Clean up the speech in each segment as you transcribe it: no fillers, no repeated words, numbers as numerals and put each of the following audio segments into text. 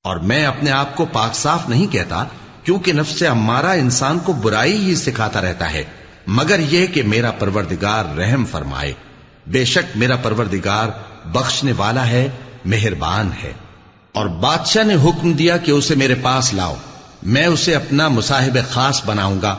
اور میں اپنے آپ کو پاک صاف نہیں کہتا، کیونکہ نفس امارہ انسان کو برائی ہی سکھاتا رہتا ہے، مگر یہ کہ میرا پروردگار رحم فرمائے۔ بے شک میرا پروردگار بخشنے والا ہے، مہربان ہے۔ اور بادشاہ نے حکم دیا کہ اسے میرے پاس لاؤ، میں اسے اپنا مصاحب خاص بناؤں گا۔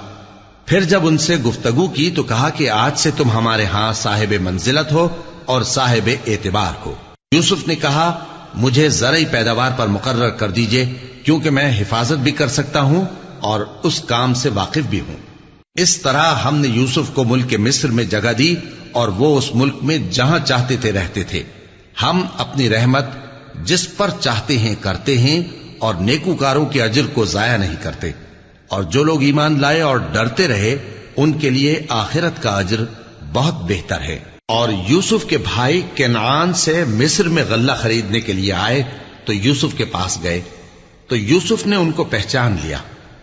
پھر جب ان سے گفتگو کی تو کہا کہ آج سے تم ہمارے ہاں صاحب منزلت ہو اور صاحب اعتبار ہو۔ یوسف نے کہا مجھے زرعی پیداوار پر مقرر کر دیجئے، کیونکہ میں حفاظت بھی کر سکتا ہوں اور اس کام سے واقف بھی ہوں۔ اس طرح ہم نے یوسف کو ملک مصر میں جگہ دی اور وہ اس ملک میں جہاں چاہتے تھے رہتے تھے۔ ہم اپنی رحمت جس پر چاہتے ہیں کرتے ہیں اور نیکوکاروں کے اجر کو ضائع نہیں کرتے، اور جو لوگ ایمان لائے اور ڈرتے رہے ان کے لیے آخرت کا اجر بہت بہتر ہے۔ اور یوسف کے بھائی کنعان سے مصر میں غلہ خریدنے کے لیے آئے تو یوسف کے پاس گئے، تو یوسف نے ان کو پہچان لیا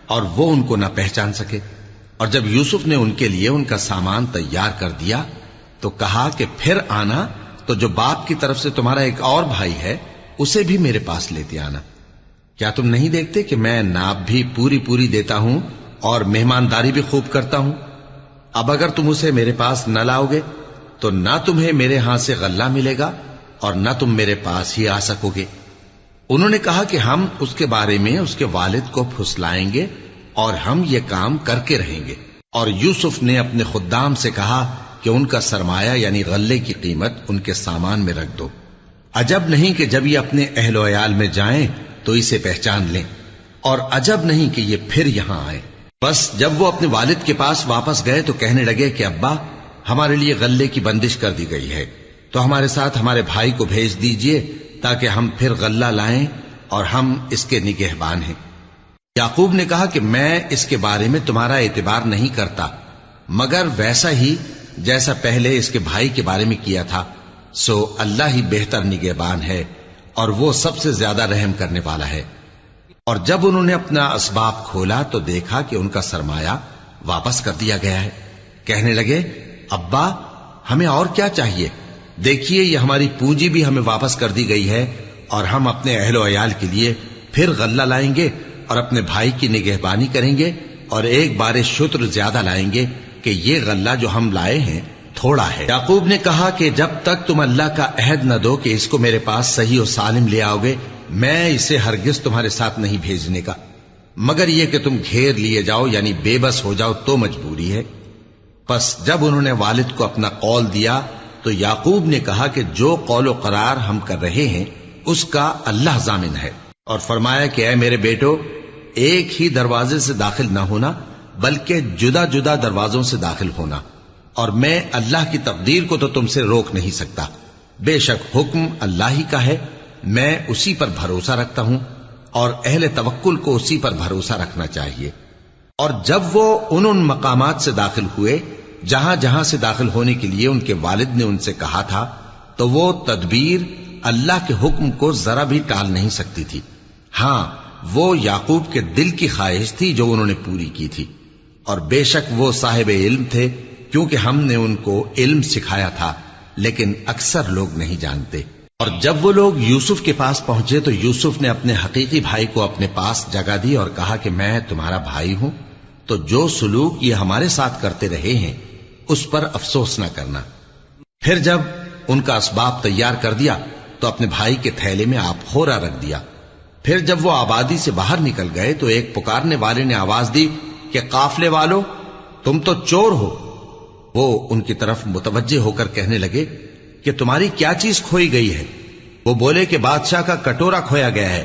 اور وہ ان کو نہ پہچان سکے۔ اور جب یوسف نے ان کے لیے ان کا سامان تیار کر دیا تو کہا کہ پھر آنا تو جو باپ کی طرف سے تمہارا ایک اور بھائی ہے اسے بھی میرے پاس لیتے آنا۔ کیا تم نہیں دیکھتے کہ میں ناب بھی پوری پوری دیتا ہوں اور مہمانداری بھی خوب کرتا ہوں؟ اب اگر تم اسے میرے پاس نہ لاؤ گے تو نہ تمہیں میرے ہاں سے غلہ ملے گا اور نہ تم میرے پاس ہی آ سکو گے۔ انہوں نے کہا کہ ہم اس کے بارے میں اس کے والد کو پھسلائیں گے اور ہم یہ کام کر کے رہیں گے۔ اور یوسف نے اپنے خدام سے کہا کہ ان کا سرمایہ یعنی غلے کی قیمت ان کے سامان میں رکھ دو۔ عجب نہیں کہ جب یہ اپنے اہل و عیال میں جائیں تو اسے پہچان لیں، اور عجب نہیں کہ یہ پھر یہاں آئے۔ بس جب وہ اپنے والد کے پاس واپس گئے تو کہنے لگے کہ ابا ہمارے لیے غلے کی بندش کر دی گئی ہے، تو ہمارے ساتھ ہمارے بھائی کو بھیج دیجئے تاکہ ہم پھر غلہ لائیں اور ہم اس کے نگہبان ہیں۔ یعقوب نے کہا کہ میں اس کے بارے میں تمہارا اعتبار نہیں کرتا، مگر ویسا ہی جیسا پہلے اس کے بھائی کے بارے میں کیا تھا، سو اللہ ہی بہتر نگہبان ہے اور وہ سب سے زیادہ رحم کرنے والا ہے۔ اور جب انہوں نے اپنا اسباب کھولا تو دیکھا کہ ان کا سرمایہ واپس کر دیا گیا ہے۔ کہنے لگے ابا ہمیں اور کیا چاہیے؟ دیکھیے یہ ہماری پونجی بھی ہمیں واپس کر دی گئی ہے، اور ہم اپنے اہل و عیال کے لیے پھر غلہ لائیں گے اور اپنے بھائی کی نگہبانی کریں گے، اور ایک بار شتر زیادہ لائیں گے کہ یہ غلہ جو ہم لائے ہیں تھوڑا ہے۔ یعقوب نے کہا کہ جب تک تم اللہ کا عہد نہ دو کہ اس کو میرے پاس صحیح و سالم لے آؤ گے، میں اسے ہرگز تمہارے ساتھ نہیں بھیجنے کا، مگر یہ کہ تم گھیر لیے جاؤ یعنی بے بس ہو جاؤ تو مجبوری ہے۔ پس جب انہوں نے والد کو اپنا قول دیا تو یعقوب نے کہا کہ جو قول و قرار ہم کر رہے ہیں اس کا اللہ ضامن ہے، اور فرمایا کہ اے میرے بیٹو ایک ہی دروازے سے داخل نہ ہونا بلکہ جدا جدا دروازوں سے داخل ہونا، اور میں اللہ کی تقدیر کو تو تم سے روک نہیں سکتا، بے شک حکم اللہ ہی کا ہے، میں اسی پر بھروسہ رکھتا ہوں اور اہل توکل کو اسی پر بھروسہ رکھنا چاہیے۔ اور جب وہ ان مقامات سے داخل ہوئے جہاں جہاں سے داخل ہونے کے لیے ان کے والد نے ان سے کہا تھا تو وہ تدبیر اللہ کے حکم کو ذرا بھی ٹال نہیں سکتی تھی۔ ہاں وہ یعقوب کے دل کی خواہش تھی جو انہوں نے پوری کی تھی، اور بے شک وہ صاحب علم تھے کیونکہ ہم نے ان کو علم سکھایا تھا، لیکن اکثر لوگ نہیں جانتے۔ اور جب وہ لوگ یوسف کے پاس پہنچے تو یوسف نے اپنے حقیقی بھائی کو اپنے پاس جگہ دی اور کہا کہ میں تمہارا بھائی ہوں، تو جو سلوک یہ ہمارے ساتھ کرتے رہے ہیں اس پر افسوس نہ کرنا۔ پھر جب ان کا اسباب تیار کر دیا تو اپنے بھائی کے تھیلے میں آپ خورا رکھ دیا۔ پھر جب وہ آبادی سے باہر نکل گئے تو ایک پکارنے والے نے آواز دی کہ قافلے والو تم تو چور ہو۔ وہ ان کی طرف متوجہ ہو کر کہنے لگے کہ تمہاری کیا چیز کھوئی گئی ہے؟ وہ بولے کہ بادشاہ کا کٹورا کھویا گیا ہے،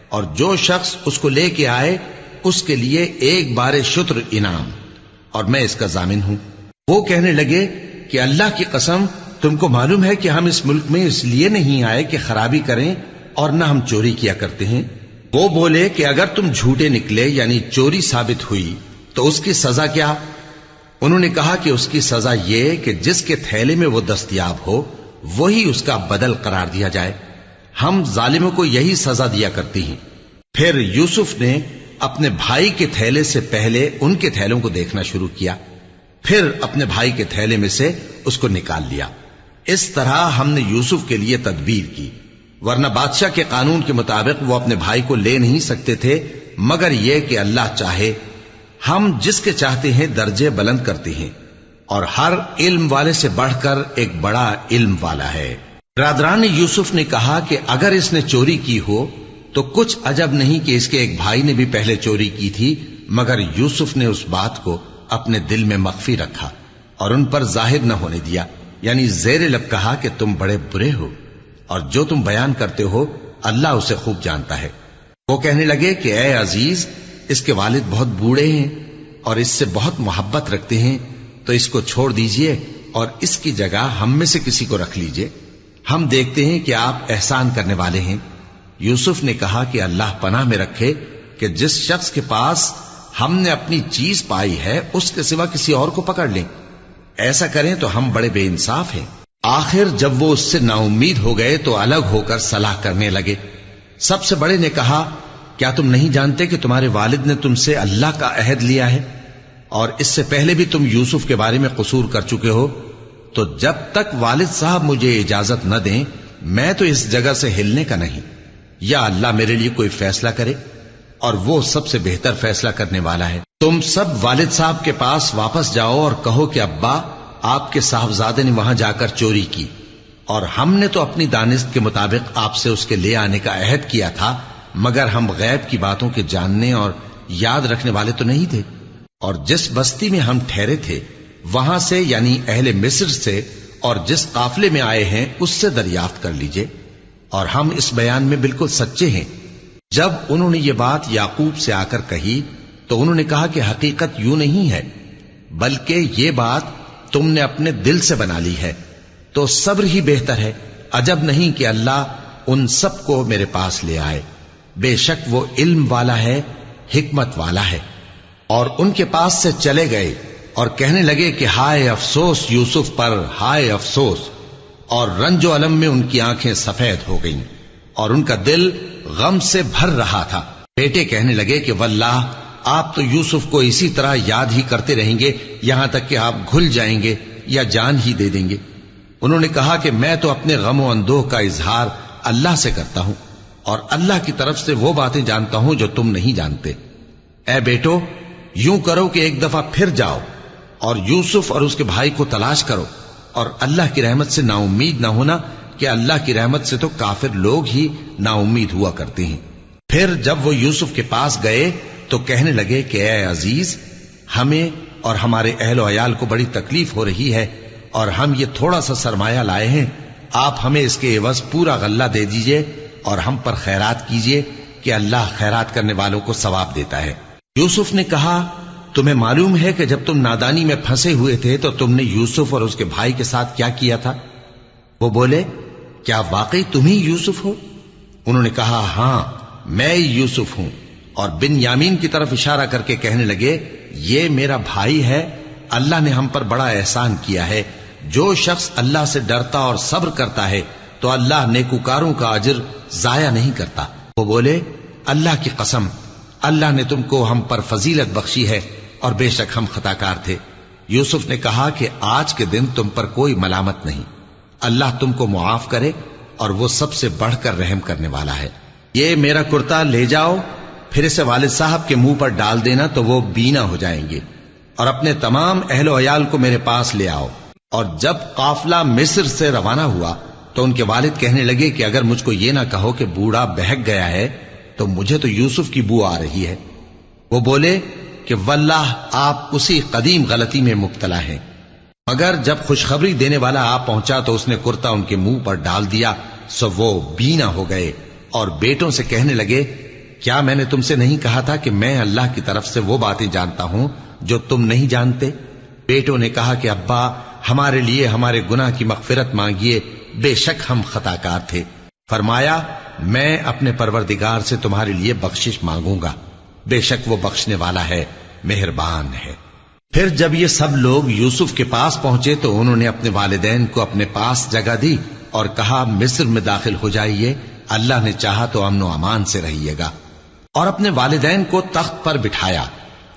اور جو شخص اس کو لے کے آئے اس کے لیے ایک بار شتر انعام، اور میں اس کا ضامن ہوں۔ وہ کہنے لگے کہ اللہ کی قسم تم کو معلوم ہے کہ ہم اس ملک میں اس لیے نہیں آئے کہ خرابی کریں اور نہ ہم چوری کیا کرتے ہیں۔ وہ بولے کہ اگر تم جھوٹے نکلے یعنی چوری ثابت ہوئی تو اس کی سزا کیا؟ انہوں نے کہا کہ اس کی سزا یہ کہ جس کے تھیلے میں وہ دستیاب ہو وہی اس کا بدل قرار دیا جائے، ہم ظالموں کو یہی سزا دیا کرتی ہیں۔ پھر یوسف نے اپنے بھائی کے تھیلے سے پہلے ان کے تھیلوں کو دیکھنا شروع کیا، پھر اپنے بھائی کے تھیلے میں سے اس کو نکال لیا۔ اس طرح ہم نے یوسف کے لیے تدبیر کی، ورنہ بادشاہ کے قانون کے مطابق وہ اپنے بھائی کو لے نہیں سکتے تھے مگر یہ کہ اللہ چاہے۔ ہم جس کے چاہتے ہیں درجے بلند کرتے ہیں، اور ہر علم والے سے بڑھ کر ایک بڑا علم والا ہے۔ برادران یوسف نے کہا کہ اگر اس نے چوری کی ہو تو کچھ عجب نہیں کہ اس کے ایک بھائی نے بھی پہلے چوری کی تھی، مگر یوسف نے اس بات کو اپنے دل میں مخفی رکھا اور ان پر ظاہر نہ ہونے دیا، یعنی زیر لب کہا کہ تم بڑے برے ہو اور جو تم بیان کرتے ہو اللہ اسے خوب جانتا ہے۔ وہ کہنے لگے کہ اے عزیز، اس کے والد بہت بوڑھے ہیں اور اس سے بہت محبت رکھتے ہیں، تو اس کو چھوڑ دیجئے اور اس کی جگہ ہم میں سے کسی کو رکھ لیجئے، ہم دیکھتے ہیں کہ آپ احسان کرنے والے ہیں۔ یوسف نے کہا کہ اللہ پناہ میں رکھے کہ جس شخص کے پاس ہم نے اپنی چیز پائی ہے اس کے سوا کسی اور کو پکڑ لیں، ایسا کریں تو ہم بڑے بے انصاف ہیں۔ آخر جب وہ اس سے نا امید ہو گئے تو الگ ہو کر صلاح کرنے لگے۔ سب سے بڑے نے کہا، کیا تم نہیں جانتے کہ تمہارے والد نے تم سے اللہ کا عہد لیا ہے اور اس سے پہلے بھی تم یوسف کے بارے میں قصور کر چکے ہو؟ تو جب تک والد صاحب مجھے اجازت نہ دیں میں تو اس جگہ سے ہلنے کا نہیں، یا اللہ میرے لیے کوئی فیصلہ کرے، اور وہ سب سے بہتر فیصلہ کرنے والا ہے۔ تم سب والد صاحب کے پاس واپس جاؤ اور کہو کہ ابا، آپ کے صاحبزادے نے وہاں جا کر چوری کی، اور ہم نے تو اپنی دانست کے مطابق آپ سے اس کے لے آنے کا عہد کیا تھا، مگر ہم غیب کی باتوں کے جاننے اور یاد رکھنے والے تو نہیں تھے، اور جس بستی میں ہم ٹھہرے تھے وہاں سے، یعنی اہل مصر سے، اور جس قافلے میں آئے ہیں اس سے دریافت کر لیجئے، اور ہم اس بیان میں بالکل سچے ہیں۔ جب انہوں نے یہ بات یعقوب سے آ کر کہی تو انہوں نے کہا کہ حقیقت یوں نہیں ہے، بلکہ یہ بات تم نے اپنے دل سے بنا لی ہے، تو صبر ہی بہتر ہے۔ عجب نہیں کہ اللہ ان سب کو میرے پاس لے آئے، بے شک وہ علم والا ہے، حکمت والا ہے۔ اور ان کے پاس سے چلے گئے اور کہنے لگے کہ ہائے افسوس یوسف پر، ہائے افسوس، اور رنج و الم میں ان کی آنکھیں سفید ہو گئیں اور ان کا دل غم سے بھر رہا تھا۔ بیٹے کہنے لگے کہ واللہ آپ تو یوسف کو اسی طرح یاد ہی کرتے رہیں گے یہاں تک کہ آپ گھل جائیں گے یا جان ہی دے دیں گے۔ انہوں نے کہا کہ میں تو اپنے غم و اندوہ کا اظہار اللہ سے کرتا ہوں، اور اللہ کی طرف سے وہ باتیں جانتا ہوں جو تم نہیں جانتے۔ اے بیٹو، یوں کرو کہ ایک دفعہ پھر جاؤ اور یوسف اور اس کے بھائی کو تلاش کرو، اور اللہ کی رحمت سے نا امید نہ ہونا کہ اللہ کی رحمت سے تو کافر لوگ ہی نا امید ہوا کرتے ہیں۔ پھر جب وہ یوسف کے پاس گئے تو کہنے لگے کہ اے عزیز، ہمیں اور ہمارے اہل و عیال کو بڑی تکلیف ہو رہی ہے، اور ہم یہ تھوڑا سا سرمایہ لائے ہیں، آپ ہمیں اس کے عوض پورا غلہ دے دیجئے اور ہم پر خیرات کیجئے کہ اللہ خیرات کرنے والوں کو ثواب دیتا ہے۔ یوسف نے کہا، تمہیں معلوم ہے کہ جب تم نادانی میں پھنسے ہوئے تھے تو تم نے یوسف اور اس کے بھائی کے ساتھ کیا کیا تھا؟ وہ بولے، کیا واقعی تم ہی یوسف ہو؟ انہوں نے کہا، ہاں میں یوسف ہوں، اور بن یامین کی طرف اشارہ کر کے کہنے لگے، یہ میرا بھائی ہے، اللہ نے ہم پر بڑا احسان کیا ہے۔ جو شخص اللہ سے ڈرتا اور صبر کرتا ہے تو اللہ نیکوکاروں کا اجر ضائع نہیں کرتا۔ وہ بولے، اللہ کی قسم، اللہ نے تم کو ہم پر فضیلت بخشی ہے اور بے شک ہم خطا کار تھے۔ یوسف نے کہا کہ آج کے دن تم پر کوئی ملامت نہیں، اللہ تم کو معاف کرے، اور وہ سب سے بڑھ کر رحم کرنے والا ہے۔ یہ میرا کرتا لے جاؤ، پھر اسے والد صاحب کے منہ پر ڈال دینا تو وہ بینا ہو جائیں گے، اور اپنے تمام اہل و عیال کو میرے پاس لے آؤ۔ اور جب قافلہ مصر سے روانہ ہوا تو ان کے والد کہنے لگے کہ اگر مجھ کو یہ نہ کہو کہ بوڑھا بہک گیا ہے تو مجھے تو یوسف کی بو آ رہی ہے۔ وہ بولے کہ واللہ آپ اسی قدیم غلطی میں مبتلا ہیں۔ مگر جب خوشخبری دینے والا آپ پہنچا تو اس نے کرتا ان کے منہ پر ڈال دیا، سو وہ بینا ہو گئے، اور بیٹوں سے کہنے لگے، کیا میں نے تم سے نہیں کہا تھا کہ میں اللہ کی طرف سے وہ باتیں جانتا ہوں جو تم نہیں جانتے؟ بیٹوں نے کہا کہ ابا، ہمارے لیے ہمارے گناہ کی مغفرت مانگیے، بے شک ہم خطا کار تھے۔ فرمایا، میں اپنے پروردگار سے تمہارے لیے بخشش مانگوں گا، بے شک وہ بخشنے والا ہے، مہربان ہے۔ پھر جب یہ سب لوگ یوسف کے پاس پہنچے تو انہوں نے اپنے والدین کو اپنے پاس جگہ دی اور کہا، مصر میں داخل ہو جائیے، اللہ نے چاہا تو امن و امان سے رہیے گا۔ اور اپنے والدین کو تخت پر بٹھایا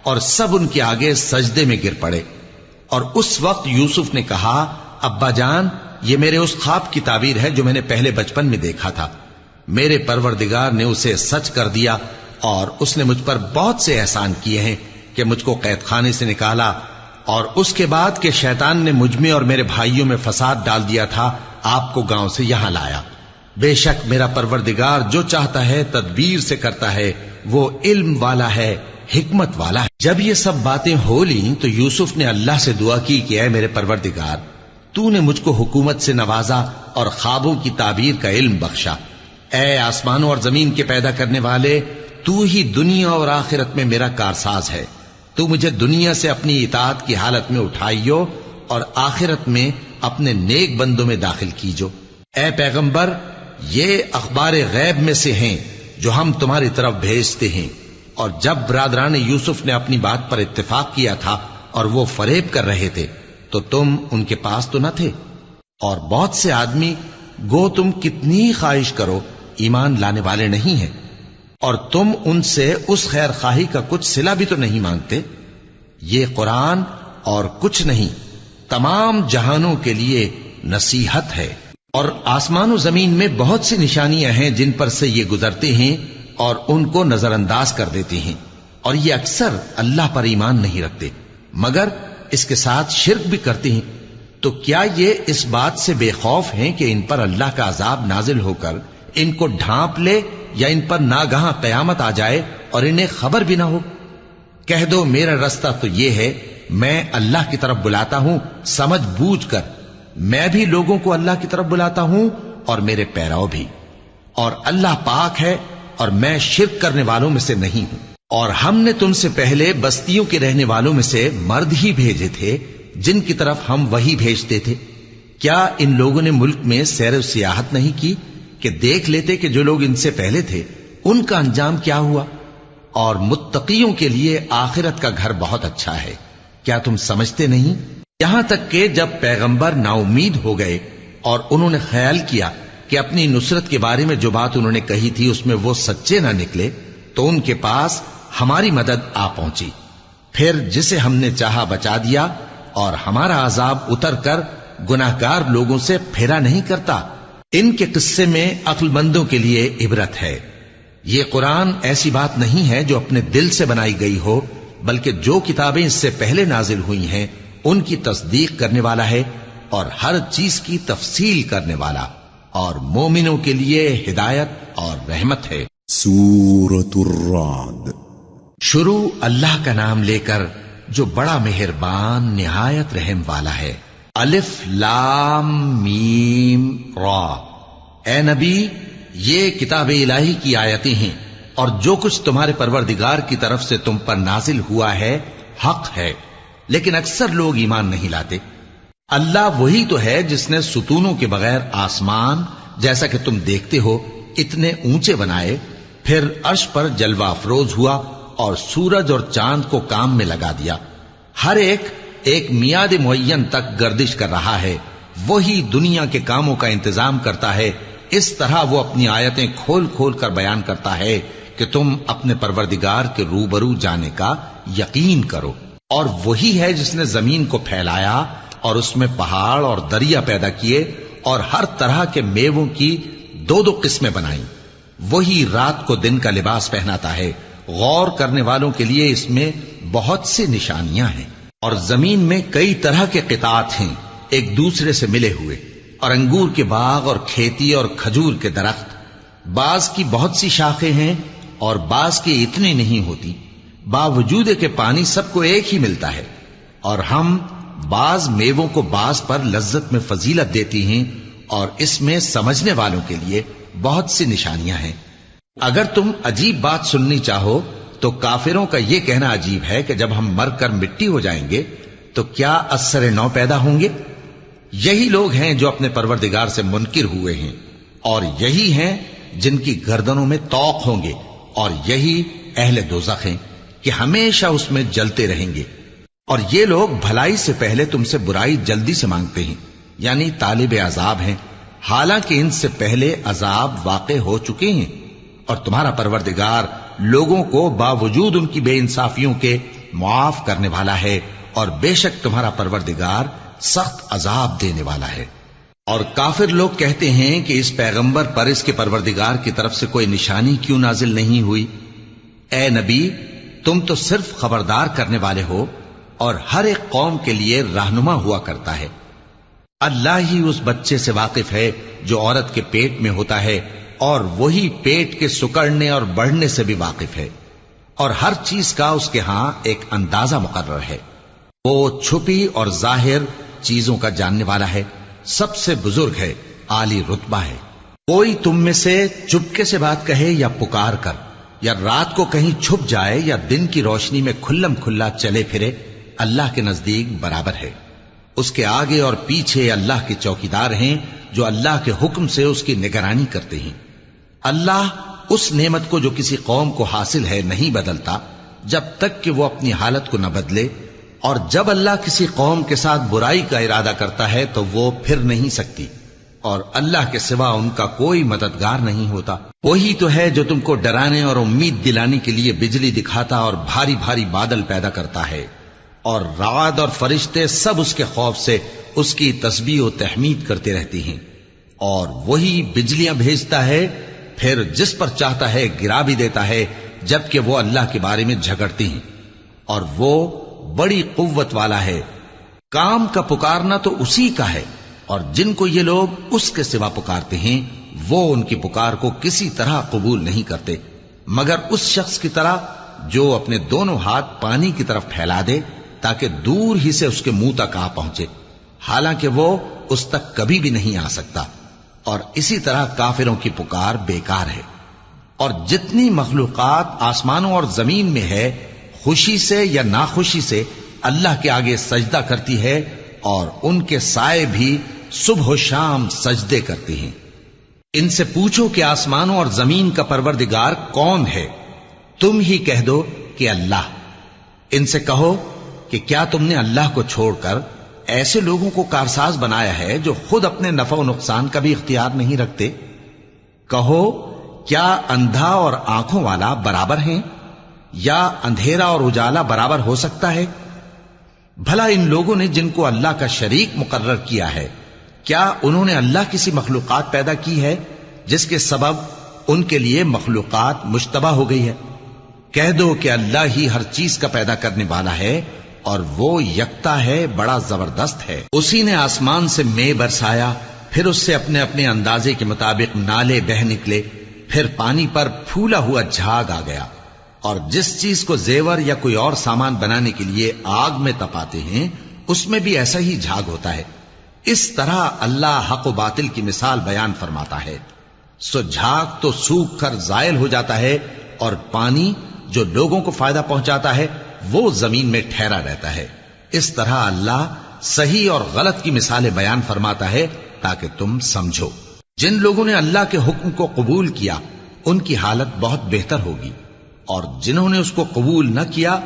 اور سب ان کے آگے سجدے میں گر پڑے۔ اور اس وقت یوسف نے کہا، ابا جان، یہ میرے اس خواب کی تعبیر ہے جو میں نے پہلے بچپن میں دیکھا تھا۔ میرے پروردگار نے اسے سچ کر دیا اور اس نے مجھ پر بہت سے احسان کیے ہیں کہ مجھ کو قید خانے سے نکالا، اور اس کے بعد کہ شیطان نے مجھ میں اور میرے بھائیوں میں فساد ڈال دیا تھا آپ کو گاؤں سے یہاں لایا۔ بے شک میرا پروردگار جو چاہتا ہے تدبیر سے کرتا ہے، وہ علم والا ہے، حکمت والا ہے۔ جب یہ سب باتیں ہو لیں تو یوسف نے اللہ سے دعا کی کہ اے میرے پروردگار، تو نے مجھ کو حکومت سے نوازا اور خوابوں کی تعبیر کا علم بخشا۔ اے آسمانوں اور زمین کے پیدا کرنے والے، تو ہی دنیا اور آخرت میں میرا کارساز ہے۔ تو مجھے دنیا سے اپنی اطاعت کی حالت میں اٹھائیو اور آخرت میں اپنے نیک بندوں میں داخل کیجو۔ اے پیغمبر، یہ اخبار غیب میں سے ہیں جو ہم تمہاری طرف بھیجتے ہیں۔ اور جب برادران یوسف نے اپنی بات پر اتفاق کیا تھا اور وہ فریب کر رہے تھے تو تم ان کے پاس تو نہ تھے، اور بہت سے آدمی گو تم کتنی خواہش کرو ایمان لانے والے نہیں ہیں، اور تم ان سے اس خیر خواہی کا کچھ صلہ بھی تو نہیں مانگتے۔ یہ قرآن اور کچھ نہیں تمام جہانوں کے لیے نصیحت ہے، اور آسمان و زمین میں بہت سی نشانیاں ہیں جن پر سے یہ گزرتے ہیں اور ان کو نظر انداز کر دیتے ہیں، اور یہ اکثر اللہ پر ایمان نہیں رکھتے مگر اس کے ساتھ شرک بھی کرتے ہیں۔ تو کیا یہ اس بات سے بے خوف ہیں کہ ان پر اللہ کا عذاب نازل ہو کر ان کو ڈھانپ لے، یا ان پر ناگہاں قیامت آ جائے اور انہیں خبر بھی نہ ہو؟ کہہ دو میرا رستہ تو یہ ہے، میں اللہ کی طرف بلاتا ہوں سمجھ بوجھ کر، میں بھی لوگوں کو اللہ کی طرف بلاتا ہوں اور میرے پیراؤ بھی، اور اللہ پاک ہے اور میں شرک کرنے والوں میں سے نہیں ہوں۔ اور ہم نے تم سے پہلے بستیوں کے رہنے والوں میں سے مرد ہی بھیجے تھے جن کی طرف ہم وہی بھیجتے تھے۔ کیا ان لوگوں نے ملک میں سیر و سیاحت نہیں کی کہ دیکھ لیتے کہ جو لوگ ان سے پہلے تھے ان کا انجام کیا ہوا؟ اور متقیوں کے لیے آخرت کا گھر بہت اچھا ہے، کیا تم سمجھتے نہیں؟ یہاں تک کہ جب پیغمبر نا امید ہو گئے اور انہوں نے خیال کیا کہ اپنی نصرت کے بارے میں جو بات انہوں نے کہی تھی اس میں وہ سچے نہ نکلے، تو ان کے پاس ہماری مدد آ پہنچی، پھر جسے ہم نے چاہا بچا دیا، اور ہمارا عذاب اتر کر گناہگار لوگوں سے پھیرا نہیں کرتا۔ ان کے قصے میں عقل مندوں کے لیے عبرت ہے۔ یہ قرآن ایسی بات نہیں ہے جو اپنے دل سے بنائی گئی ہو، بلکہ جو کتابیں اس سے پہلے نازل ہوئی ہیں ان کی تصدیق کرنے والا ہے، اور ہر چیز کی تفصیل کرنے والا، اور مومنوں کے لیے ہدایت اور رحمت ہے۔ سورۃ الرعد۔ شروع اللہ کا نام لے کر جو بڑا مہربان نہایت رحم والا ہے۔ الف لام میم را۔ اے نبی، یہ کتاب الہی کی آیتیں ہیں، اور جو کچھ تمہارے پروردگار کی طرف سے تم پر نازل ہوا ہے حق ہے، لیکن اکثر لوگ ایمان نہیں لاتے۔ اللہ وہی تو ہے جس نے ستونوں کے بغیر آسمان جیسا کہ تم دیکھتے ہو اتنے اونچے بنائے، پھر عرش پر جلوہ افروز ہوا اور سورج اور چاند کو کام میں لگا دیا، ہر ایک میعاد معین تک گردش کر رہا ہے۔ وہی دنیا کے کاموں کا انتظام کرتا ہے، اس طرح وہ اپنی آیتیں کھول کھول کر بیان کرتا ہے کہ تم اپنے پروردگار کے روبرو جانے کا یقین کرو۔ اور وہی ہے جس نے زمین کو پھیلایا اور اس میں پہاڑ اور دریا پیدا کیے اور ہر طرح کے میووں کی دو دو قسمیں بنائیں۔ وہی رات کو دن کا لباس پہناتا ہے، غور کرنے والوں کے لیے اس میں بہت سی نشانیاں ہیں۔ اور زمین میں کئی طرح کے قطعات ہیں ایک دوسرے سے ملے ہوئے، اور انگور کے باغ اور کھیتی اور کھجور کے درخت، بعض کی بہت سی شاخیں ہیں اور بعض کی اتنی نہیں ہوتی، باوجود کہ پانی سب کو ایک ہی ملتا ہے۔ اور ہم بعض میووں کو بعض پر لذت میں فضیلت دیتی ہیں، اور اس میں سمجھنے والوں کے لیے بہت سی نشانیاں ہیں۔ اگر تم عجیب بات سننی چاہو تو کافروں کا یہ کہنا عجیب ہے کہ جب ہم مر کر مٹی ہو جائیں گے تو کیا اثر نو پیدا ہوں گے؟ یہی لوگ ہیں جو اپنے پروردگار سے منکر ہوئے ہیں، اور یہی ہیں جن کی گردنوں میں طوق ہوں گے، اور یہی اہل دوزخ ہیں کہ ہمیشہ اس میں جلتے رہیں گے۔ اور یہ لوگ بھلائی سے پہلے تم سے برائی جلدی سے مانگتے ہیں، یعنی طالب عذاب ہیں، حالانکہ ان سے پہلے عذاب واقع ہو چکے ہیں۔ اور تمہارا پروردگار لوگوں کو باوجود ان کی بے انصافیوں کے معاف کرنے والا ہے، اور بے شک تمہارا پروردگار سخت عذاب دینے والا ہے۔ اور کافر لوگ کہتے ہیں کہ اس پیغمبر پر اس کے پروردگار کی طرف سے کوئی نشانی کیوں نازل نہیں ہوئی؟ اے نبی، تم تو صرف خبردار کرنے والے ہو اور ہر ایک قوم کے لیے رہنما ہوا کرتا ہے۔ اللہ ہی اس بچے سے واقف ہے جو عورت کے پیٹ میں ہوتا ہے، اور وہی پیٹ کے سکڑنے اور بڑھنے سے بھی واقف ہے، اور ہر چیز کا اس کے ہاں ایک اندازہ مقرر ہے۔ وہ چھپی اور ظاہر چیزوں کا جاننے والا ہے، سب سے بزرگ ہے، عالی رتبہ ہے۔ کوئی تم میں سے چپکے سے بات کہے یا پکار کر، یا رات کو کہیں چھپ جائے یا دن کی روشنی میں کھلم کھلا چلے پھرے، اللہ کے نزدیک برابر ہے۔ اس کے آگے اور پیچھے اللہ کے چوکیدار ہیں جو اللہ کے حکم سے اس کی نگرانی کرتے ہیں۔ اللہ اس نعمت کو جو کسی قوم کو حاصل ہے نہیں بدلتا جب تک کہ وہ اپنی حالت کو نہ بدلے، اور جب اللہ کسی قوم کے ساتھ برائی کا ارادہ کرتا ہے تو وہ پھر نہیں سکتی، اور اللہ کے سوا ان کا کوئی مددگار نہیں ہوتا۔ وہی تو ہے جو تم کو ڈرانے اور امید دلانے کے لیے بجلی دکھاتا اور بھاری بھاری بادل پیدا کرتا ہے، اور رعد اور فرشتے سب اس کے خوف سے اس کی تسبیح و تحمید کرتے رہتے ہیں۔ اور وہی بجلیاں بھیجتا ہے، پھر جس پر چاہتا ہے گرا بھی دیتا ہے، جبکہ وہ اللہ کے بارے میں جھگڑتے ہیں، اور وہ بڑی قوت والا ہے۔ کام کا پکارنا تو اسی کا ہے، اور جن کو یہ لوگ اس کے سوا پکارتے ہیں وہ ان کی پکار کو کسی طرح قبول نہیں کرتے، مگر اس شخص کی طرح جو اپنے دونوں ہاتھ پانی کی طرف پھیلا دے تاکہ دور ہی سے اس کے منہ تک آ پہنچے، حالانکہ وہ اس تک کبھی بھی نہیں آ سکتا۔ اور اسی طرح کافروں کی پکار بیکار ہے۔ اور جتنی مخلوقات آسمانوں اور زمین میں ہے، خوشی سے یا ناخوشی سے اللہ کے آگے سجدہ کرتی ہے، اور ان کے سائے بھی صبح و شام سجدے کرتے ہیں۔ ان سے پوچھو کہ آسمانوں اور زمین کا پروردگار کون ہے؟ تم ہی کہہ دو کہ اللہ۔ ان سے کہو کہ کیا تم نے اللہ کو چھوڑ کر ایسے لوگوں کو کارساز بنایا ہے جو خود اپنے نفع و نقصان کا بھی اختیار نہیں رکھتے؟ کہو کیا اندھا اور آنکھوں والا برابر ہیں، یا اندھیرا اور اجالا برابر ہو سکتا ہے؟ بھلا ان لوگوں نے جن کو اللہ کا شریک مقرر کیا ہے، کیا انہوں نے اللہ کسی مخلوقات پیدا کی ہے جس کے سبب ان کے لیے مخلوقات مشتبہ ہو گئی ہے؟ کہہ دو کہ اللہ ہی ہر چیز کا پیدا کرنے والا ہے، اور وہ یکتا ہے، بڑا زبردست ہے۔ اسی نے آسمان سے مے برسایا، پھر اس سے اپنے اپنے اندازے کے مطابق نالے بہ نکلے، پھر پانی پر پھولا ہوا جھاگ آ گیا۔ اور جس چیز کو زیور یا کوئی اور سامان بنانے کے لیے آگ میں تپاتے ہیں اس میں بھی ایسا ہی جھاگ ہوتا ہے۔ اس طرح اللہ حق و باطل کی مثال بیان فرماتا ہے۔ سو جھاگ تو سوکھ کر زائل ہو جاتا ہے، اور پانی جو لوگوں کو فائدہ پہنچاتا ہے وہ زمین میں ٹھہرا رہتا ہے۔ اس طرح اللہ صحیح اور غلط کی مثالیں بیان فرماتا ہے تاکہ تم سمجھو۔ جن لوگوں نے اللہ کے حکم کو قبول کیا ان کی حالت بہت بہتر ہوگی، اور جنہوں نے اس کو قبول نہ کیا،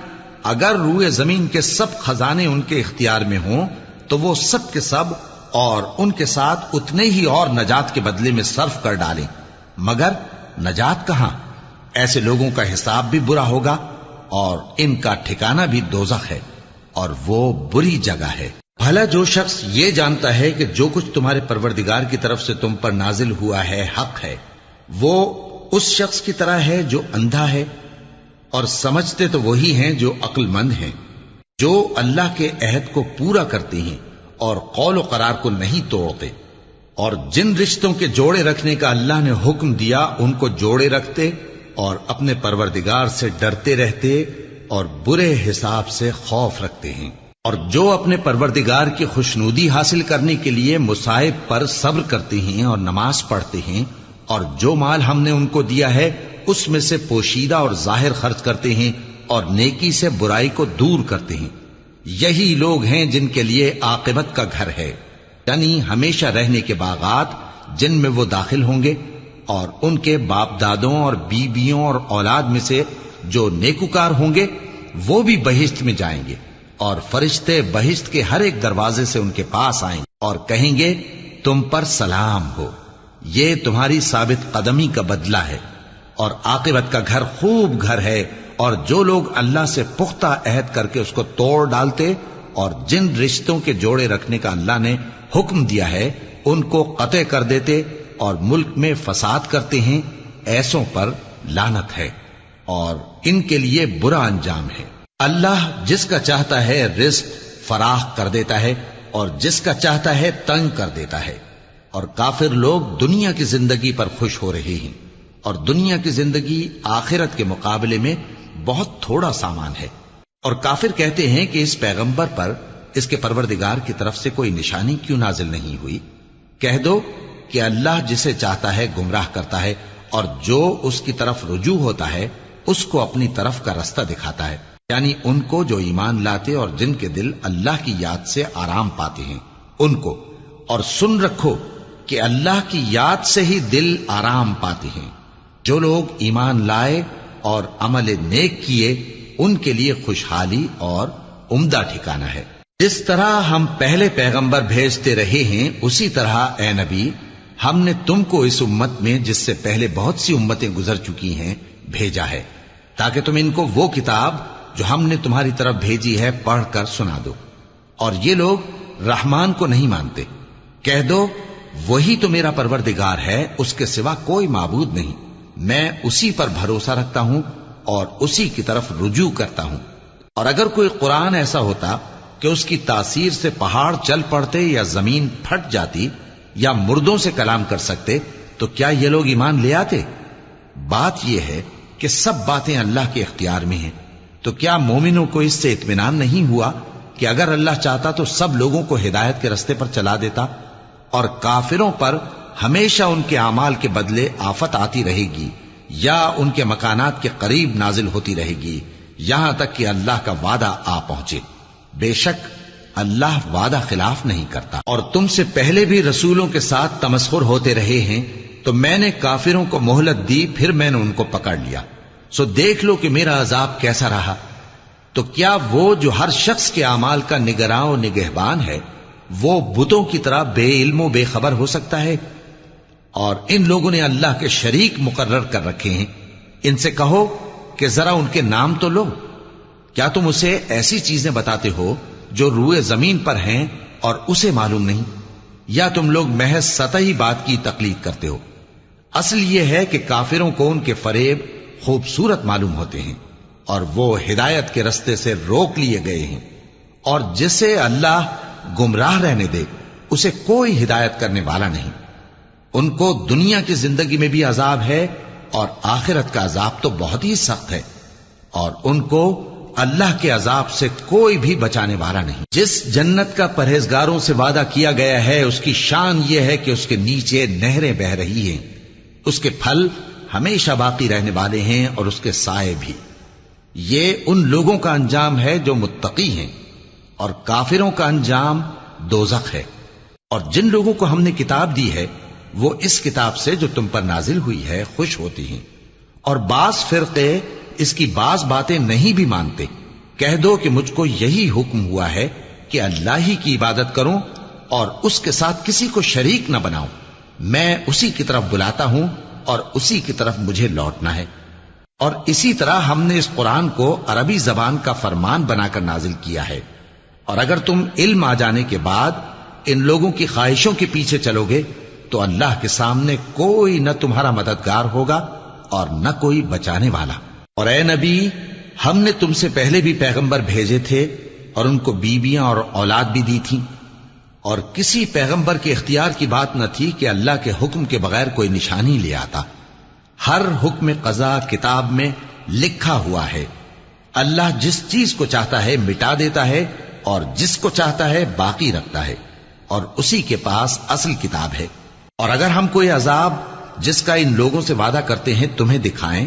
اگر روئے زمین کے سب خزانے ان کے اختیار میں ہوں تو وہ سب کے سب اور ان کے ساتھ اتنے ہی اور نجات کے بدلے میں صرف کر ڈالیں، مگر نجات کہاں؟ ایسے لوگوں کا حساب بھی برا ہوگا، اور ان کا ٹھکانہ بھی دوزخ ہے، اور وہ بری جگہ ہے۔ بھلا جو شخص یہ جانتا ہے کہ جو کچھ تمہارے پروردگار کی طرف سے تم پر نازل ہوا ہے حق ہے، وہ اس شخص کی طرح ہے جو اندھا ہے؟ اور سمجھتے تو وہی ہیں جو عقل مند ہیں، جو اللہ کے عہد کو پورا کرتے ہیں اور قول و قرار کو نہیں توڑتے، اور جن رشتوں کے جوڑے رکھنے کا اللہ نے حکم دیا ان کو جوڑے رکھتے، اور اپنے پروردگار سے ڈرتے رہتے اور برے حساب سے خوف رکھتے ہیں۔ اور جو اپنے پروردگار کی خوشنودی حاصل کرنے کے لیے مصائب پر صبر کرتے ہیں اور نماز پڑھتے ہیں، اور جو مال ہم نے ان کو دیا ہے اس میں سے پوشیدہ اور ظاہر خرچ کرتے ہیں، اور نیکی سے برائی کو دور کرتے ہیں، یہی لوگ ہیں جن کے لیے عاقبت کا گھر ہے، یعنی ہمیشہ رہنے کے باغات جن میں وہ داخل ہوں گے، اور ان کے باپ دادوں اور بیویوں اور اولاد میں سے جو نیکوکار ہوں گے وہ بھی بہشت میں جائیں گے، اور فرشتے بہشت کے ہر ایک دروازے سے ان کے پاس آئیں گے اور کہیں گے تم پر سلام ہو، یہ تمہاری ثابت قدمی کا بدلہ ہے، اور عاقبت کا گھر خوب گھر ہے۔ اور جو لوگ اللہ سے پختہ عہد کر کے اس کو توڑ ڈالتے اور جن رشتوں کے جوڑے رکھنے کا اللہ نے حکم دیا ہے ان کو قطع کر دیتے اور ملک میں فساد کرتے ہیں، ایسوں پر لعنت ہے اور ان کے لیے برا انجام ہے۔ اللہ جس کا چاہتا ہے رزق فراخ کر دیتا ہے اور جس کا چاہتا ہے تنگ کر دیتا ہے، اور کافر لوگ دنیا کی زندگی پر خوش ہو رہے ہیں، اور دنیا کی زندگی آخرت کے مقابلے میں بہت تھوڑا سامان ہے۔ اور کافر کہتے ہیں کہ اس پیغمبر پر اس کے پروردگار کی طرف سے کوئی نشانی کیوں نازل نہیں ہوئی؟ کہہ دو کہ اللہ جسے چاہتا ہے گمراہ کرتا ہے، اور جو اس کی طرف رجوع ہوتا ہے اس کو اپنی طرف کا رستہ دکھاتا ہے، یعنی ان کو جو ایمان لاتے اور جن کے دل اللہ کی یاد سے آرام پاتے ہیں ان کو۔ اور سن رکھو کہ اللہ کی یاد سے ہی دل آرام پاتے ہیں۔ جو لوگ ایمان لائے اور عمل نیک کیے ان کے لیے خوشحالی اور عمدہ ٹھکانہ ہے۔ جس طرح ہم پہلے پیغمبر بھیجتے رہے ہیں اسی طرح اے نبی ہم نے تم کو اس امت میں جس سے پہلے بہت سی امتیں گزر چکی ہیں بھیجا ہے، تاکہ تم ان کو وہ کتاب جو ہم نے تمہاری طرف بھیجی ہے پڑھ کر سنا دو۔ اور یہ لوگ رحمان کو نہیں مانتے۔ کہہ دو وہی تو میرا پروردگار ہے، اس کے سوا کوئی معبود نہیں، میں اسی پر بھروسہ رکھتا ہوں اور اسی کی طرف رجوع کرتا ہوں۔ اور اگر کوئی قرآن ایسا ہوتا کہ اس کی تاثیر سے پہاڑ چل پڑتے یا زمین پھٹ جاتی یا مردوں سے کلام کر سکتے تو کیا یہ لوگ ایمان لے آتے؟ بات یہ ہے کہ سب باتیں اللہ کے اختیار میں ہیں، تو کیا مومنوں کو اس سے اطمینان نہیں ہوا کہ اگر اللہ چاہتا تو سب لوگوں کو ہدایت کے رستے پر چلا دیتا؟ اور کافروں پر ہمیشہ ان کے اعمال کے بدلے آفت آتی رہے گی یا ان کے مکانات کے قریب نازل ہوتی رہے گی یہاں تک کہ اللہ کا وعدہ آ پہنچے۔ بے شک اللہ وعدہ خلاف نہیں کرتا۔ اور تم سے پہلے بھی رسولوں کے ساتھ تمسخر ہوتے رہے ہیں، تو میں نے کافروں کو مہلت دی، پھر میں نے ان کو پکڑ لیا، سو دیکھ لو کہ میرا عذاب کیسا رہا۔ تو کیا وہ جو ہر شخص کے اعمال کا نگراں و نگہبان ہے وہ بتوں کی طرح بے علم و بے خبر ہو سکتا ہے؟ اور ان لوگوں نے اللہ کے شریک مقرر کر رکھے ہیں۔ ان سے کہو کہ ذرا ان کے نام تو لو۔ کیا تم اسے ایسی چیزیں بتاتے ہو جو روئے زمین پر ہیں اور اسے معلوم نہیں، یا تم لوگ محض سطحی بات کی تقلید کرتے ہو؟ اصل یہ ہے کہ کافروں کو ان کے فریب خوبصورت معلوم ہوتے ہیں اور وہ ہدایت کے رستے سے روک لیے گئے ہیں، اور جسے اللہ گمراہ رہنے دے اسے کوئی ہدایت کرنے والا نہیں۔ ان کو دنیا کی زندگی میں بھی عذاب ہے اور آخرت کا عذاب تو بہت ہی سخت ہے، اور ان کو اللہ کے عذاب سے کوئی بھی بچانے والا نہیں۔ جس جنت کا پرہیزگاروں سے وعدہ کیا گیا ہے اس کی شان یہ ہے کہ اس کے نیچے نہریں بہ رہی ہیں، اس کے پھل ہمیشہ باقی رہنے والے ہیں اور اس کے سائے بھی۔ یہ ان لوگوں کا انجام ہے جو متقی ہیں، اور کافروں کا انجام دوزخ ہے۔ اور جن لوگوں کو ہم نے کتاب دی ہے وہ اس کتاب سے جو تم پر نازل ہوئی ہے خوش ہوتی ہیں، اور بعض فرقے اس کی بعض باتیں نہیں بھی مانتے۔ کہہ دو کہ مجھ کو یہی حکم ہوا ہے کہ اللہ ہی کی عبادت کروں اور اس کے ساتھ کسی کو شریک نہ بناؤں، میں اسی کی طرف بلاتا ہوں اور اسی کی طرف مجھے لوٹنا ہے۔ اور اسی طرح ہم نے اس قرآن کو عربی زبان کا فرمان بنا کر نازل کیا ہے، اور اگر تم علم آ جانے کے بعد ان لوگوں کی خواہشوں کے پیچھے چلو گے تو اللہ کے سامنے کوئی نہ تمہارا مددگار ہوگا اور نہ کوئی بچانے والا۔ اور اے نبی ہم نے تم سے پہلے بھی پیغمبر بھیجے تھے اور ان کو بیویاں اور اولاد بھی دی تھیں، اور کسی پیغمبر کے اختیار کی بات نہ تھی کہ اللہ کے حکم کے بغیر کوئی نشانی لے آتا۔ ہر حکم قضا کتاب میں لکھا ہوا ہے۔ اللہ جس چیز کو چاہتا ہے مٹا دیتا ہے اور جس کو چاہتا ہے باقی رکھتا ہے، اور اسی کے پاس اصل کتاب ہے۔ اور اگر ہم کوئی عذاب جس کا ان لوگوں سے وعدہ کرتے ہیں تمہیں دکھائیں،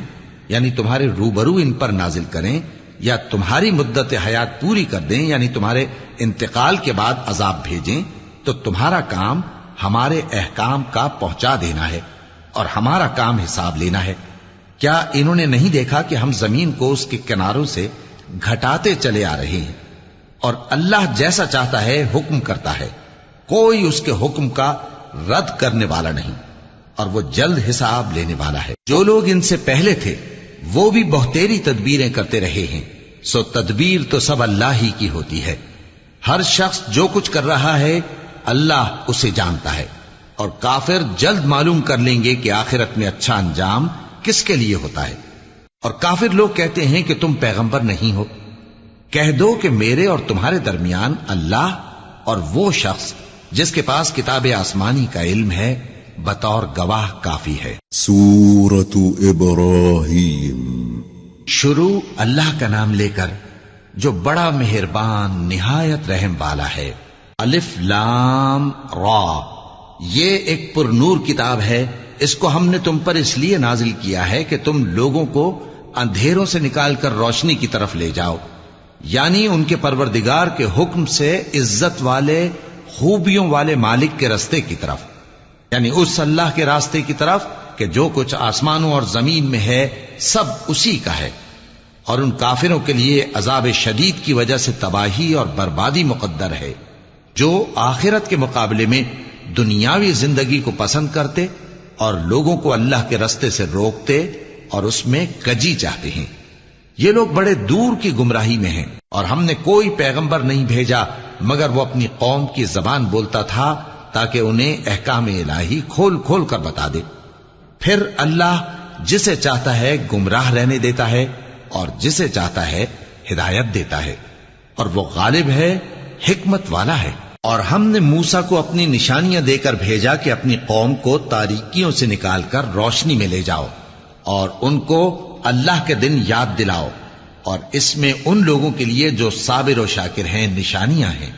یعنی تمہارے روبرو ان پر نازل کریں، یا تمہاری مدت حیات پوری کر دیں، یعنی تمہارے انتقال کے بعد عذاب بھیجیں، تو تمہارا کام ہمارے احکام کا پہنچا دینا ہے اور ہمارا کام حساب لینا ہے۔ کیا انہوں نے نہیں دیکھا کہ ہم زمین کو اس کے کناروں سے گھٹاتے چلے آ رہے ہیں؟ اور اللہ جیسا چاہتا ہے حکم کرتا ہے، کوئی اس کے حکم کا رد کرنے والا نہیں، اور وہ جلد حساب لینے والا ہے۔ جو لوگ ان سے پہلے تھے وہ بھی بہتیری تدبیریں کرتے رہے ہیں، سو تدبیر تو سب اللہ ہی کی ہوتی ہے۔ ہر شخص جو کچھ کر رہا ہے اللہ اسے جانتا ہے، اور کافر جلد معلوم کر لیں گے کہ آخرت میں اچھا انجام کس کے لیے ہوتا ہے۔ اور کافر لوگ کہتے ہیں کہ تم پیغمبر نہیں ہو۔ کہہ دو کہ میرے اور تمہارے درمیان اللہ اور وہ شخص جس کے پاس کتاب آسمانی کا علم ہے بطور گواہ کافی ہے۔ سورة ابراہیم۔ شروع اللہ کا نام لے کر جو بڑا مہربان نہایت رحم والا ہے۔ الف لام را، یہ ایک پر نور کتاب ہے، اس کو ہم نے تم پر اس لیے نازل کیا ہے کہ تم لوگوں کو اندھیروں سے نکال کر روشنی کی طرف لے جاؤ، یعنی ان کے پروردگار کے حکم سے عزت والے خوبیوں والے مالک کے راستے کی طرف، یعنی اس اللہ کے راستے کی طرف کہ جو کچھ آسمانوں اور زمین میں ہے سب اسی کا ہے۔ اور ان کافروں کے لیے عذاب شدید کی وجہ سے تباہی اور بربادی مقدر ہے، جو آخرت کے مقابلے میں دنیاوی زندگی کو پسند کرتے اور لوگوں کو اللہ کے راستے سے روکتے اور اس میں کجی چاہتے ہیں۔ یہ لوگ بڑے دور کی گمراہی میں ہیں، اور ہم نے کوئی پیغمبر نہیں بھیجا مگر وہ اپنی قوم کی زبان بولتا تھا تاکہ انہیں احکام الہی کھول کھول کر بتا دے۔ پھر اللہ جسے چاہتا ہے گمراہ رہنے دیتا ہے اور جسے چاہتا ہے ہدایت دیتا ہے، اور وہ غالب ہے، حکمت والا ہے۔ اور ہم نے موسیٰ کو اپنی نشانیاں دے کر بھیجا کہ اپنی قوم کو تاریکیوں سے نکال کر روشنی میں لے جاؤ اور ان کو اللہ کے دن یاد دلاؤ، اور اس میں ان لوگوں کے لیے جو صابر و شاکر ہیں نشانیاں ہیں۔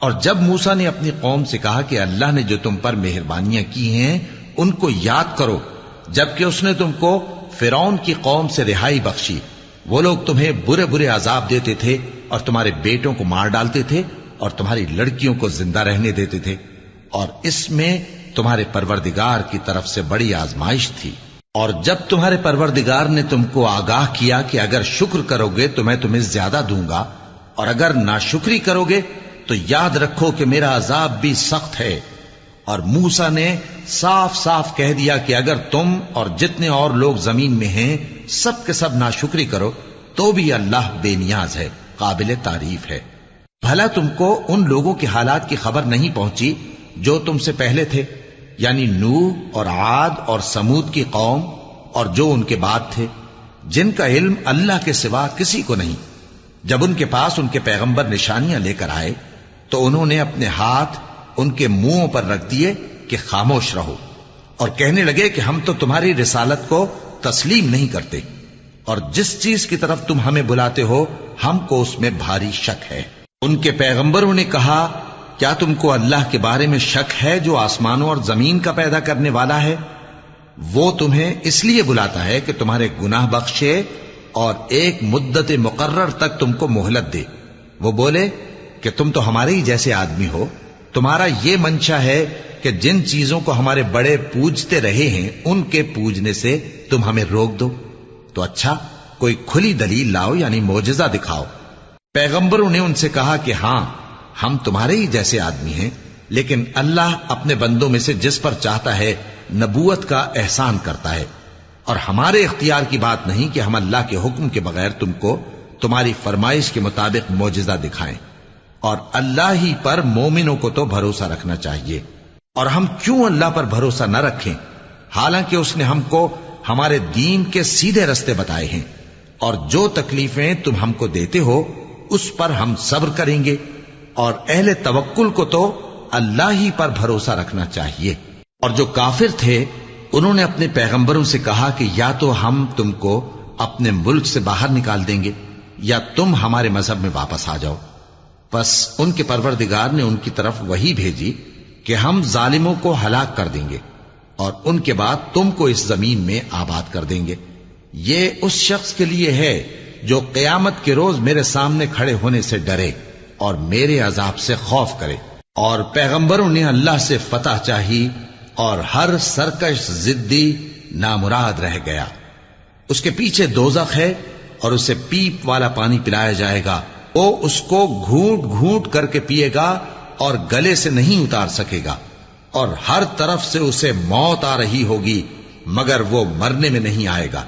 اور جب موسیٰ نے اپنی قوم سے کہا کہ اللہ نے جو تم پر مہربانیاں کی ہیں ان کو یاد کرو، جبکہ اس نے تم کو فرعون کی قوم سے رہائی بخشی، وہ لوگ تمہیں برے برے عذاب دیتے تھے اور تمہارے بیٹوں کو مار ڈالتے تھے اور تمہاری لڑکیوں کو زندہ رہنے دیتے تھے، اور اس میں تمہارے پروردگار کی طرف سے بڑی آزمائش تھی۔ اور جب تمہارے پروردگار نے تم کو آگاہ کیا کہ اگر شکر کرو گے تو میں تمہیں زیادہ دوں گا، اور اگر ناشکری کرو گے تو یاد رکھو کہ میرا عذاب بھی سخت ہے۔ اور موسیٰ نے صاف صاف کہہ دیا کہ اگر تم اور جتنے اور لوگ زمین میں ہیں سب کے سب ناشکری کرو تو بھی اللہ بے نیاز ہے، قابل تعریف ہے۔ بھلا تم کو ان لوگوں کے حالات کی خبر نہیں پہنچی جو تم سے پہلے تھے، یعنی نوح اور عاد اور سمود کی قوم اور جو ان کے بعد تھے، جن کا علم اللہ کے سوا کسی کو نہیں۔ جب ان کے پاس ان کے پیغمبر نشانیاں لے کر آئے تو انہوں نے اپنے ہاتھ ان کے منہوں پر رکھ دیے کہ خاموش رہو، اور کہنے لگے کہ ہم تو تمہاری رسالت کو تسلیم نہیں کرتے، اور جس چیز کی طرف تم ہمیں بلاتے ہو ہم کو اس میں بھاری شک ہے۔ ان کے پیغمبروں نے کہا کیا تم کو اللہ کے بارے میں شک ہے جو آسمانوں اور زمین کا پیدا کرنے والا ہے؟ وہ تمہیں اس لیے بلاتا ہے کہ تمہارے گناہ بخشے اور ایک مدت مقرر تک تم کو مہلت دے۔ وہ بولے کہ تم تو ہمارے ہی جیسے آدمی ہو، تمہارا یہ منشا ہے کہ جن چیزوں کو ہمارے بڑے پوجتے رہے ہیں ان کے پوجنے سے تم ہمیں روک دو، تو اچھا کوئی کھلی دلیل لاؤ، یعنی معجزہ دکھاؤ۔ پیغمبروں نے ان سے کہا کہ ہاں ہم تمہارے ہی جیسے آدمی ہیں، لیکن اللہ اپنے بندوں میں سے جس پر چاہتا ہے نبوت کا احسان کرتا ہے، اور ہمارے اختیار کی بات نہیں کہ ہم اللہ کے حکم کے بغیر تم کو تمہاری فرمائش کے مطابق معجزہ دکھائیں، اور اللہ ہی پر مومنوں کو تو بھروسہ رکھنا چاہیے۔ اور ہم کیوں اللہ پر بھروسہ نہ رکھیں حالانکہ اس نے ہم کو ہمارے دین کے سیدھے رستے بتائے ہیں، اور جو تکلیفیں تم ہم کو دیتے ہو اس پر ہم صبر کریں گے، اور اہل توکل کو تو اللہ ہی پر بھروسہ رکھنا چاہیے۔ اور جو کافر تھے انہوں نے اپنے پیغمبروں سے کہا کہ یا تو ہم تم کو اپنے ملک سے باہر نکال دیں گے یا تم ہمارے مذہب میں واپس آ جاؤ۔ پس ان کے پروردگار نے ان کی طرف وحی بھیجی کہ ہم ظالموں کو ہلاک کر دیں گے اور ان کے بعد تم کو اس زمین میں آباد کر دیں گے۔ یہ اس شخص کے لیے ہے جو قیامت کے روز میرے سامنے کھڑے ہونے سے ڈرے اور میرے عذاب سے خوف کرے۔ اور پیغمبروں نے اللہ سے فتح چاہی اور ہر سرکش ضدی نامراد رہ گیا۔ اس کے پیچھے دوزخ ہے اور اسے پیپ والا پانی پلایا جائے گا، وہ اس کو گھونٹ گھونٹ کر کے پیے گا اور گلے سے نہیں اتار سکے گا، اور ہر طرف سے اسے موت آ رہی ہوگی مگر وہ مرنے میں نہیں آئے گا،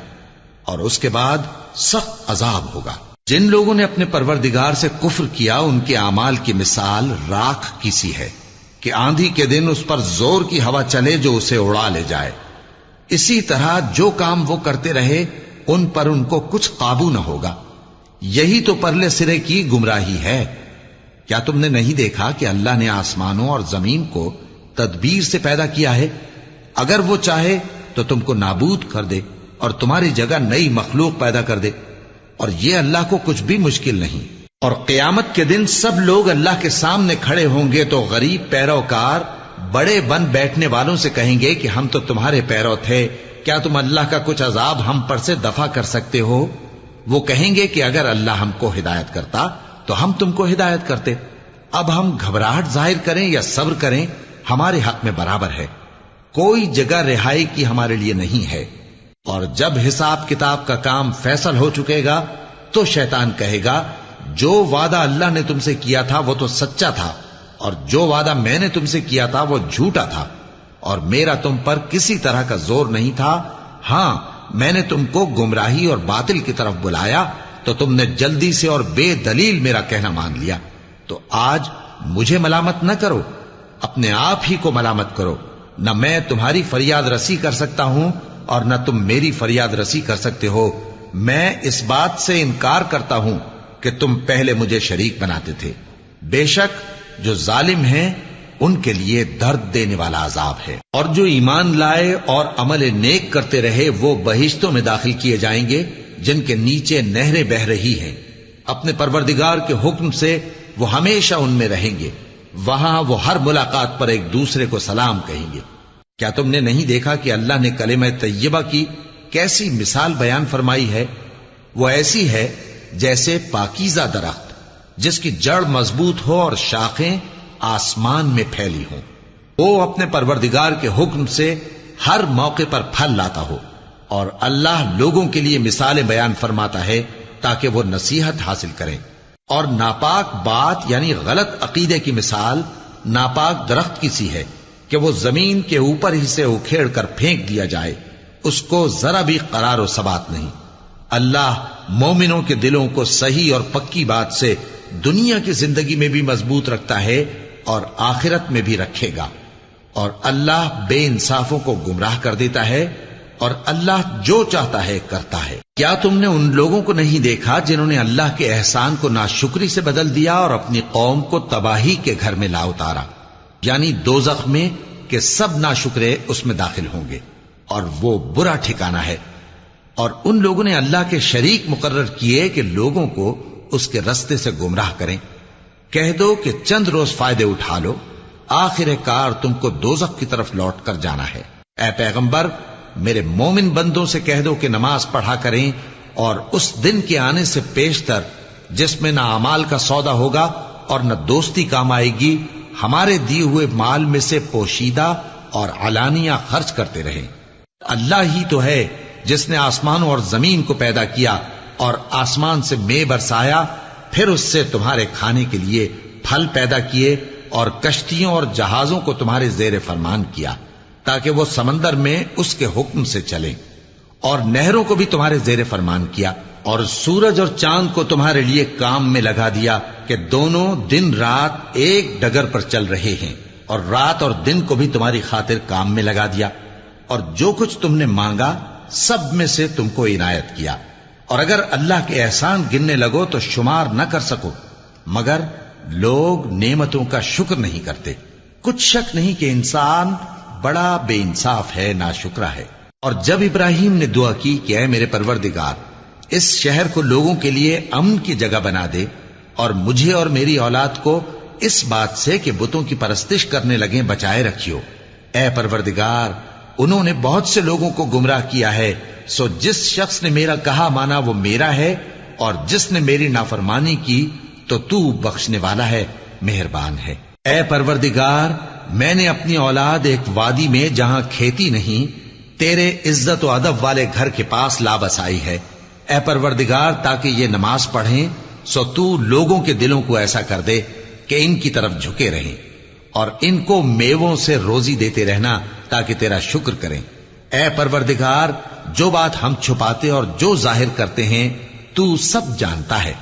اور اس کے بعد سخت عذاب ہوگا۔ جن لوگوں نے اپنے پروردگار سے کفر کیا ان کے اعمال کی مثال راکھ کی سی ہے کہ آندھی کے دن اس پر زور کی ہوا چلے جو اسے اڑا لے جائے. اسی طرح جو کام وہ کرتے رہے ان پر ان کو کچھ قابو نہ ہوگا. یہی تو پرلے سرے کی گمراہی ہے. کیا تم نے نہیں دیکھا کہ اللہ نے آسمانوں اور زمین کو تدبیر سے پیدا کیا ہے؟ اگر وہ چاہے تو تم کو نابود کر دے اور تمہاری جگہ نئی مخلوق پیدا کر دے، اور یہ اللہ کو کچھ بھی مشکل نہیں. اور قیامت کے دن سب لوگ اللہ کے سامنے کھڑے ہوں گے تو غریب پیروکار بڑے بن بیٹھنے والوں سے کہیں گے کہ ہم تو تمہارے پیرو تھے، کیا تم اللہ کا کچھ عذاب ہم پر سے دفع کر سکتے ہو؟ وہ کہیں گے کہ اگر اللہ ہم کو ہدایت کرتا تو ہم تم کو ہدایت کرتے. اب ہم گھبراہٹ ظاہر کریں یا صبر کریں ہمارے حق میں برابر ہے. کوئی جگہ رہائی کی ہمارے لیے نہیں ہے. اور جب حساب کتاب کا کام فیصل ہو چکے گا تو شیطان کہے گا جو وعدہ اللہ نے تم سے کیا تھا وہ تو سچا تھا، اور جو وعدہ میں نے تم سے کیا تھا وہ جھوٹا تھا، اور میرا تم پر کسی طرح کا زور نہیں تھا. ہاں، میں نے تم کو گمراہی اور باطل کی طرف بلایا تو تم نے جلدی سے اور بے دلیل میرا کہنا مان لیا. تو آج مجھے ملامت نہ کرو، اپنے آپ ہی کو ملامت کرو. نہ میں تمہاری فریاد رسی کر سکتا ہوں اور نہ تم میری فریاد رسی کر سکتے ہو. میں اس بات سے انکار کرتا ہوں کہ تم پہلے مجھے شریک بناتے تھے. بے شک جو ظالم ہیں ان کے لیے درد دینے والا عذاب ہے. اور جو ایمان لائے اور عمل نیک کرتے رہے وہ بہشتوں میں داخل کیے جائیں گے جن کے نیچے نہریں بہ رہی ہیں. اپنے پروردگار کے حکم سے وہ ہمیشہ ان میں رہیں گے. وہاں وہ ہر ملاقات پر ایک دوسرے کو سلام کہیں گے. کیا تم نے نہیں دیکھا کہ اللہ نے کلمہ طیبہ کی کیسی مثال بیان فرمائی ہے؟ وہ ایسی ہے جیسے پاکیزہ درخت جس کی جڑ مضبوط ہو اور شاخیں آسمان میں پھیلی ہوں. وہ اپنے پروردگار کے حکم سے ہر موقع پر پھل لاتا ہو. اور اللہ لوگوں کے لیے مثالیں بیان فرماتا ہے تاکہ وہ نصیحت حاصل کریں. اور ناپاک بات یعنی غلط عقیدے کی مثال ناپاک درخت کی سی ہے کہ وہ زمین کے اوپر ہی سے اکھیڑ کر پھینک دیا جائے، اس کو ذرا بھی قرار و ثبات نہیں. اللہ مومنوں کے دلوں کو صحیح اور پکی بات سے دنیا کی زندگی میں بھی مضبوط رکھتا ہے اور آخرت میں بھی رکھے گا. اور اللہ بے انصافوں کو گمراہ کر دیتا ہے، اور اللہ جو چاہتا ہے کرتا ہے. کیا تم نے ان لوگوں کو نہیں دیکھا جنہوں نے اللہ کے احسان کو ناشکری سے بدل دیا اور اپنی قوم کو تباہی کے گھر میں لا اتارا، یعنی دوزخ میں، کہ سب ناشکرے اس میں داخل ہوں گے اور وہ برا ٹھکانہ ہے. اور ان لوگوں نے اللہ کے شریک مقرر کیے کہ لوگوں کو اس کے رستے سے گمراہ کریں. کہہ دو کہ چند روز فائدے اٹھا لو، آخر کار تم کو دوزخ کی طرف لوٹ کر جانا ہے. اے پیغمبر، میرے مومن بندوں سے کہہ دو کہ نماز پڑھا کریں، اور اس دن کے آنے سے پیشتر جس میں نہ اعمال کا سودا ہوگا اور نہ دوستی کام آئے گی، ہمارے دیے ہوئے مال میں سے پوشیدہ اور علانیہ خرچ کرتے رہیں. اللہ ہی تو ہے جس نے آسمانوں اور زمین کو پیدا کیا اور آسمان سے مے برسایا، پھر اس سے تمہارے کھانے کے لیے پھل پیدا کیے اور کشتیوں اور جہازوں کو تمہارے زیر فرمان کیا تاکہ وہ سمندر میں اس کے حکم سے چلیں، اور نہروں کو بھی تمہارے زیر فرمان کیا، اور سورج اور چاند کو تمہارے لیے کام میں لگا دیا کہ دونوں دن رات ایک ڈگر پر چل رہے ہیں، اور رات اور دن کو بھی تمہاری خاطر کام میں لگا دیا، اور جو کچھ تم نے مانگا سب میں سے تم کو عنایت کیا. اور اگر اللہ کے احسان گننے لگو تو شمار نہ کر سکو، مگر لوگ نعمتوں کا شکر نہیں کرتے. کچھ شک نہیں کہ انسان بڑا بے انصاف ہے، ناشکرا ہے. اور جب ابراہیم نے دعا کی کہ اے میرے پروردگار، اس شہر کو لوگوں کے لیے امن کی جگہ بنا دے، اور مجھے اور میری اولاد کو اس بات سے کہ بتوں کی پرستش کرنے لگیں بچائے رکھیو. اے پروردگار، انہوں نے بہت سے لوگوں کو گمراہ کیا ہے، سو جس شخص نے میرا کہا مانا وہ میرا ہے، اور جس نے میری نافرمانی کی تو تو بخشنے والا ہے، مہربان ہے. اے پروردگار، میں نے اپنی اولاد ایک وادی میں جہاں کھیتی نہیں تیرے عزت و ادب والے گھر کے پاس لا بسائی ہے. اے پروردگار، تاکہ یہ نماز پڑھیں سو تو لوگوں کے دلوں کو ایسا کر دے کہ ان کی طرف جھکے رہیں، اور ان کو میووں سے روزی دیتے رہنا تاکہ تیرا شکر کریں. اے پروردگار، جو بات ہم چھپاتے اور جو ظاہر کرتے ہیں تو سب جانتا ہے،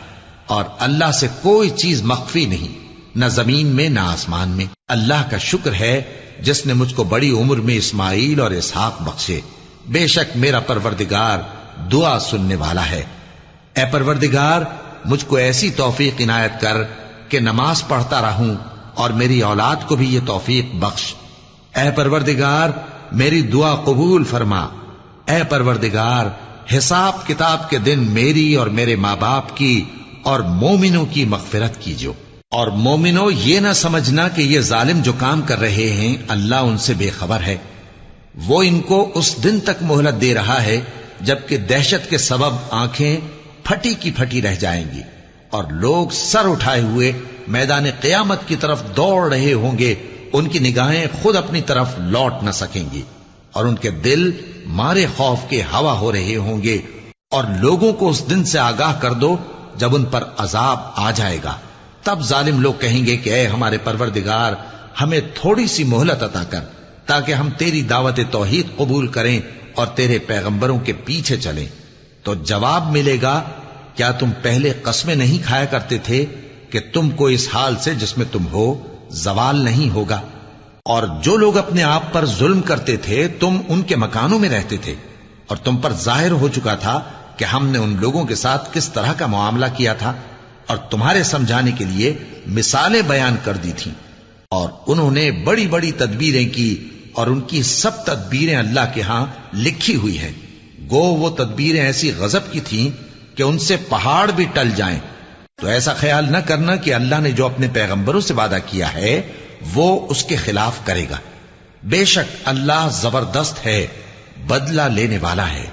اور اللہ سے کوئی چیز مخفی نہیں. نہ زمین میں نہ آسمان میں۔ اللہ کا شکر ہے جس نے مجھ کو بڑی عمر میں اسماعیل اور اسحاق بخشے۔ بے شک میرا پروردگار دعا سننے والا ہے۔ اے پروردگار مجھ کو ایسی توفیق عنایت کر کہ نماز پڑھتا رہوں اور میری اولاد کو بھی یہ توفیق بخش۔ اے پروردگار میری دعا قبول فرما۔ اے پروردگار حساب کتاب کے دن میری اور میرے ماں باپ کی اور مومنوں کی مغفرت کیجو۔ اور مومنوں یہ نہ سمجھنا کہ یہ ظالم جو کام کر رہے ہیں اللہ ان سے بے خبر ہے۔ وہ ان کو اس دن تک مہلت دے رہا ہے جبکہ دہشت کے سبب آنکھیں پھٹی کی پھٹی رہ جائیں گی اور لوگ سر اٹھائے ہوئے میدان قیامت کی طرف دوڑ رہے ہوں گے۔ ان کی نگاہیں خود اپنی طرف لوٹ نہ سکیں گی اور ان کے دل مارے خوف کے ہوا ہو رہے ہوں گے۔ اور لوگوں کو اس دن سے آگاہ کر دو جب ان پر عذاب آ جائے گا۔ تب ظالم لوگ کہیں گے کہ اے ہمارے پروردگار ہمیں تھوڑی سی مہلت عطا کر تاکہ ہم تیری دعوت توحید قبول کریں اور تیرے پیغمبروں کے پیچھے چلیں۔ تو جواب ملے گا کیا تم پہلے قسمیں نہیں کھایا کرتے تھے کہ تم کو اس حال سے جس میں تم ہو زوال نہیں ہوگا؟ اور جو لوگ اپنے آپ پر ظلم کرتے تھے تم ان کے مکانوں میں رہتے تھے اور تم پر ظاہر ہو چکا تھا کہ ہم نے ان لوگوں کے ساتھ کس طرح کا معاملہ کیا تھا اور تمہارے سمجھانے کے لیے مثالیں بیان کر دی تھیں۔ اور انہوں نے بڑی بڑی تدبیریں کی اور ان کی سب تدبیریں اللہ کے ہاں لکھی ہوئی ہیں۔ گو وہ تدبیریں ایسی غضب کی تھیں کہ ان سے پہاڑ بھی ٹل جائیں۔ تو ایسا خیال نہ کرنا کہ اللہ نے جو اپنے پیغمبروں سے وعدہ کیا ہے وہ اس کے خلاف کرے گا۔ بے شک اللہ زبردست ہے، بدلہ لینے والا ہے۔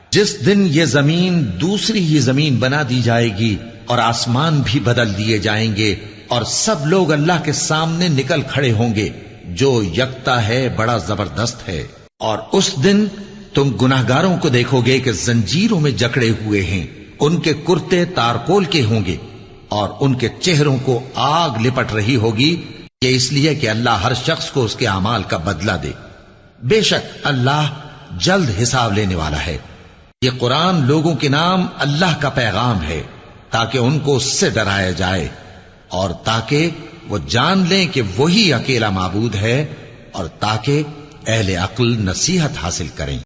جس دن یہ زمین دوسری ہی زمین بنا دی جائے گی اور آسمان بھی بدل دیے جائیں گے اور سب لوگ اللہ کے سامنے نکل کھڑے ہوں گے جو یکتا ہے بڑا زبردست ہے۔ اور اس دن تم گناہگاروں کو دیکھو گے کہ زنجیروں میں جکڑے ہوئے ہیں، ان کے کرتے تارکول کے ہوں گے اور ان کے چہروں کو آگ لپٹ رہی ہوگی، یہ اس لیے کہ اللہ ہر شخص کو اس کے اعمال کا بدلہ دے۔ بے شک اللہ جلد حساب لینے والا ہے۔ یہ قرآن لوگوں کے نام اللہ کا پیغام ہے تاکہ ان کو اس سے ڈرایا جائے اور تاکہ وہ جان لیں کہ وہی اکیلا معبود ہے اور تاکہ اہل عقل نصیحت حاصل کریں۔